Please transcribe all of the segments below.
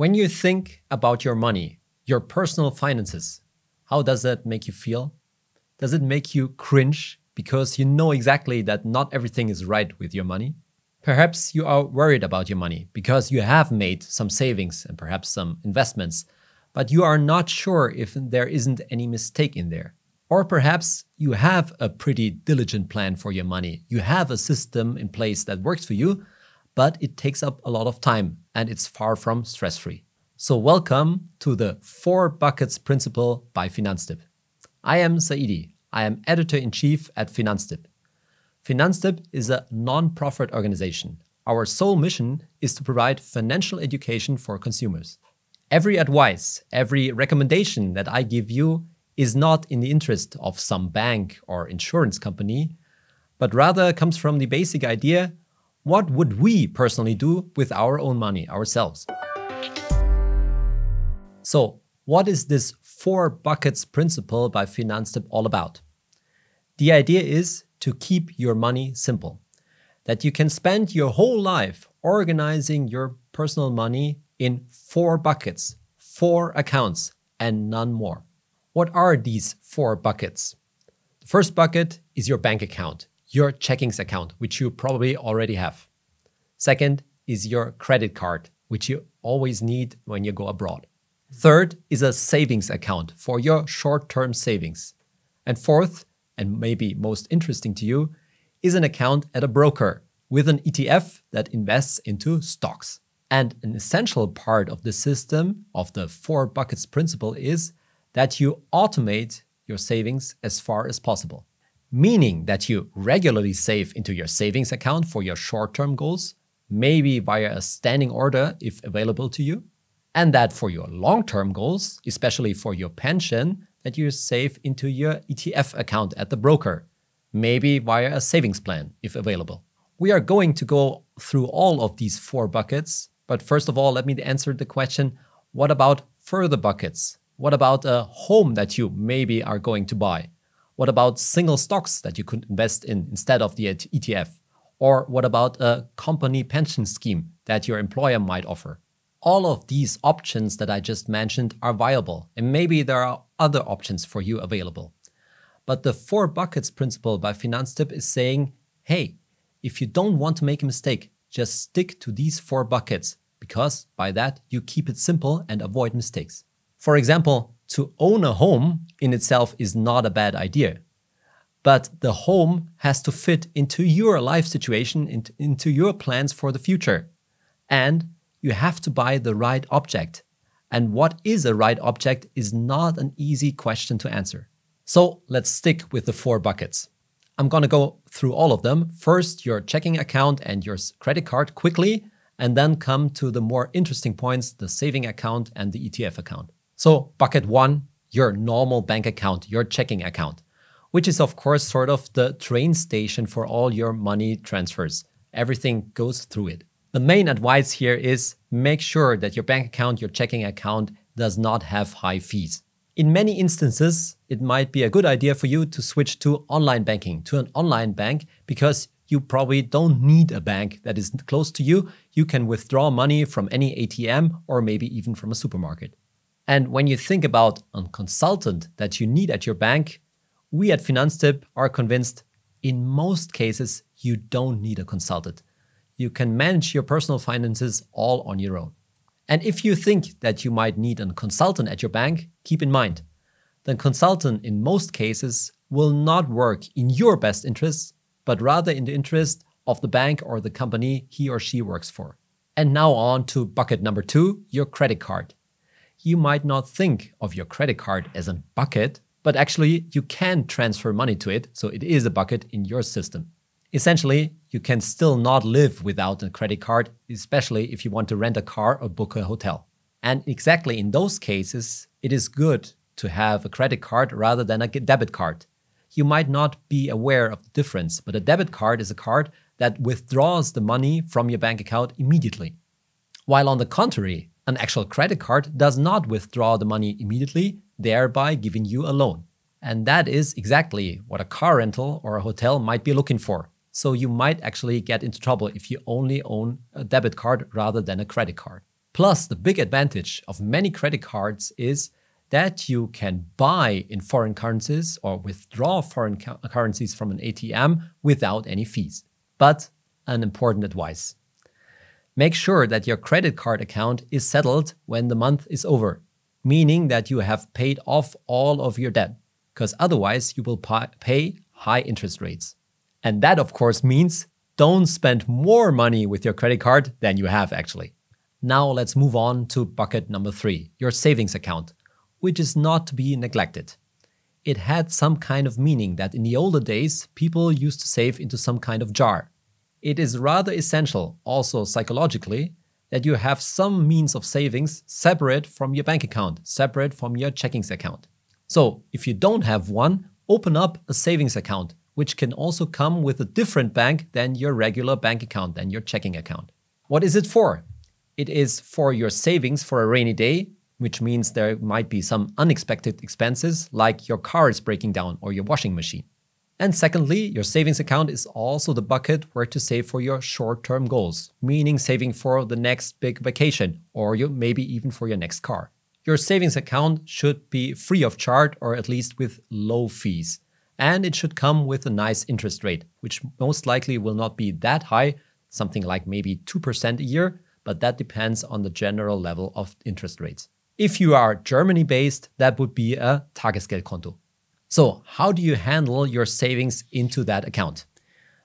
When you think about your money, your personal finances, how does that make you feel? Does it make you cringe because you know exactly that not everything is right with your money? Perhaps you are worried about your money because you have made some savings and perhaps some investments, but you are not sure if there isn't any mistake in there. Or perhaps you have a pretty diligent plan for your money. You have a system in place that works for you, but it takes up a lot of time and it's far from stress-free. So welcome to the 4 buckets principle by Finanztip. I am Saidi. I am editor-in-chief at Finanztip. Finanztip is a non-profit organization. Our sole mission is to provide financial education for consumers. Every advice, every recommendation that I give you is not in the interest of some bank or insurance company, but rather comes from the basic idea: what would we personally do with our own money ourselves? So, what is this 4 buckets principle by Finanztip all about? The idea is to keep your money simple, that you can spend your whole life organizing your personal money in 4 buckets, 4 accounts, and none more. What are these 4 buckets? The first bucket is your bank account, your checkings account, which you probably already have. Second is your credit card, which you always need when you go abroad. Third is a savings account for your short-term savings. And fourth, and maybe most interesting to you, is an account at a broker with an ETF that invests into stocks. And an essential part of the system of the 4 buckets principle is that you automate your savings as far as possible. Meaning that you regularly save into your savings account for your short-term goals, maybe via a standing order if available to you. And that for your long-term goals, especially for your pension, that you save into your ETF account at the broker, maybe via a savings plan if available. We are going to go through all of these 4 buckets, but first of all, let me answer the question, what about further buckets? What about a home that you maybe are going to buy? What about single stocks that you could invest in instead of the ETF? Or what about a company pension scheme that your employer might offer? All of these options that I just mentioned are viable, and maybe there are other options for you available. But the 4 buckets principle by Finanztip is saying, hey, if you don't want to make a mistake, just stick to these 4 buckets, because by that you keep it simple and avoid mistakes. For example, to own a home in itself is not a bad idea, but the home has to fit into your life situation, into your plans for the future. And you have to buy the right object. And what is a right object is not an easy question to answer. So let's stick with the 4 buckets. I'm going to go through all of them. First, your checking account and your credit card quickly, and then come to the more interesting points, the saving account and the ETF account. So bucket 1, your normal bank account, your checking account, which is of course sort of the train station for all your money transfers. Everything goes through it. The main advice here is make sure that your bank account, your checking account does not have high fees. In many instances, it might be a good idea for you to switch to online banking, to an online bank, because you probably don't need a bank that is close to you. You can withdraw money from any ATM or maybe even from a supermarket. And when you think about a consultant that you need at your bank, we at Finanztip are convinced in most cases you don't need a consultant. You can manage your personal finances all on your own. And if you think that you might need a consultant at your bank, keep in mind, the consultant in most cases will not work in your best interests, but rather in the interest of the bank or the company he or she works for. And now on to bucket number 2, your credit card. You might not think of your credit card as a bucket, but actually you can transfer money to it, so it is a bucket in your system. Essentially, you can still not live without a credit card, especially if you want to rent a car or book a hotel. And exactly in those cases, it is good to have a credit card rather than a debit card. You might not be aware of the difference, but a debit card is a card that withdraws the money from your bank account immediately. While on the contrary, an actual credit card does not withdraw the money immediately, thereby giving you a loan. And that is exactly what a car rental or a hotel might be looking for. So you might actually get into trouble if you only own a debit card rather than a credit card. Plus, the big advantage of many credit cards is that you can buy in foreign currencies or withdraw foreign currencies from an ATM without any fees. But an important advice: make sure that your credit card account is settled when the month is over, meaning that you have paid off all of your debt, because otherwise you will pay high interest rates. And that, of course, means don't spend more money with your credit card than you have actually. Now let's move on to bucket number 3, your savings account, which is not to be neglected. It had some kind of meaning that in the older days, people used to save into some kind of jar. It is rather essential, also psychologically, that you have some means of savings separate from your bank account, separate from your checkings account. So if you don't have one, open up a savings account, which can also come with a different bank than your regular bank account, than your checking account. What is it for? It is for your savings for a rainy day, which means there might be some unexpected expenses like your car is breaking down or your washing machine. And secondly, your savings account is also the bucket where to save for your short-term goals, meaning saving for the next big vacation or maybe even for your next car. Your savings account should be free of charge or at least with low fees. And it should come with a nice interest rate, which most likely will not be that high, something like maybe 2% a year, but that depends on the general level of interest rates. If you are Germany-based, that would be a Tagesgeldkonto. So how do you handle your savings into that account?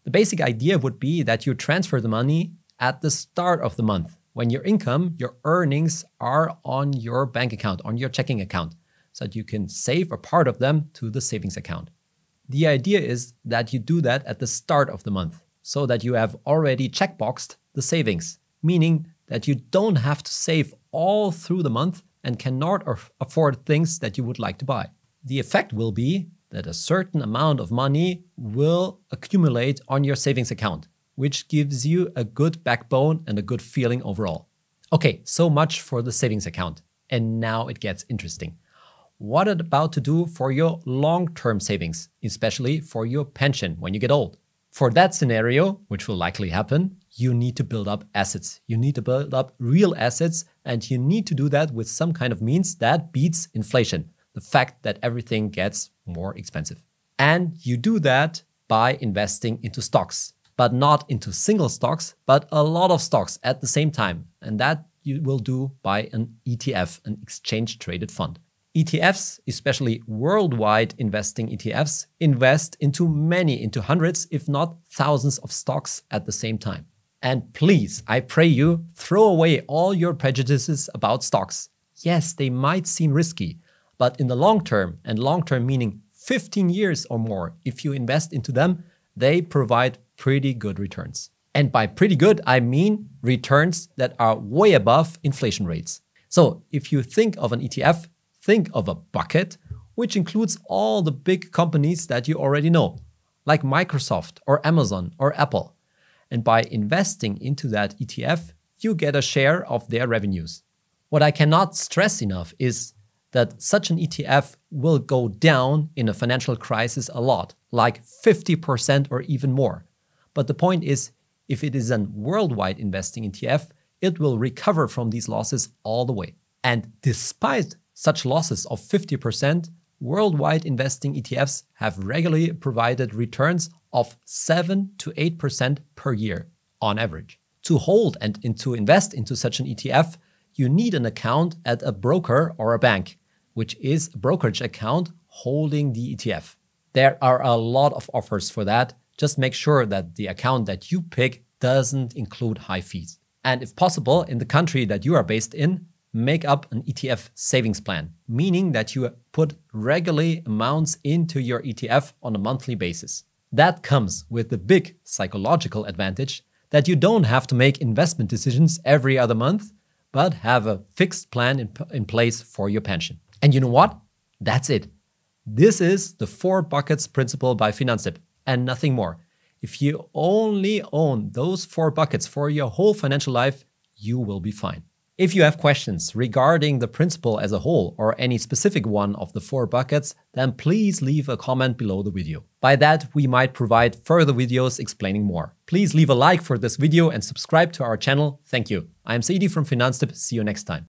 The basic idea would be that you transfer the money at the start of the month, when your income, your earnings are on your bank account, on your checking account, so that you can save a part of them to the savings account. The idea is that you do that at the start of the month, so that you have already checkboxed the savings, meaning that you don't have to save all through the month and cannot afford things that you would like to buy. The effect will be that a certain amount of money will accumulate on your savings account, which gives you a good backbone and a good feeling overall. Okay, so much for the savings account. And now it gets interesting. What about to do for your long-term savings, especially for your pension when you get old? For that scenario, which will likely happen, you need to build up assets. You need to build up real assets, and you need to do that with some kind of means that beats inflation, the fact that everything gets more expensive. And you do that by investing into stocks, but not into single stocks, but a lot of stocks at the same time. And that you will do by an ETF, an exchange-traded fund. ETFs, especially worldwide investing ETFs, invest into hundreds, if not thousands of stocks at the same time. And please, I pray you, throw away all your prejudices about stocks. Yes, they might seem risky, but in the long term, and long term meaning 15 years or more, if you invest into them, they provide pretty good returns. And by pretty good, I mean returns that are way above inflation rates. So if you think of an ETF, think of a bucket, which includes all the big companies that you already know, like Microsoft or Amazon or Apple. And by investing into that ETF, you get a share of their revenues. What I cannot stress enough is that such an ETF will go down in a financial crisis a lot, like 50% or even more. But the point is, if it is a worldwide investing ETF, it will recover from these losses all the way. And despite such losses of 50%, worldwide investing ETFs have regularly provided returns of 7 to 8% per year on average. To hold and to invest into such an ETF, you need an account at a broker or a bank, which is a brokerage account holding the ETF. There are a lot of offers for that. Just make sure that the account that you pick doesn't include high fees. And if possible, in the country that you are based in, make up an ETF savings plan, meaning that you put regular amounts into your ETF on a monthly basis. That comes with the big psychological advantage that you don't have to make investment decisions every other month, but have a fixed plan in place for your pension. And you know what? That's it. This is the 4 buckets principle by Finanztip and nothing more. If you only own those 4 buckets for your whole financial life, you will be fine. If you have questions regarding the principle as a whole or any specific one of the 4 buckets, then please leave a comment below the video. By that, we might provide further videos explaining more. Please leave a like for this video and subscribe to our channel. Thank you. I am Saidi from Finanztip. See you next time.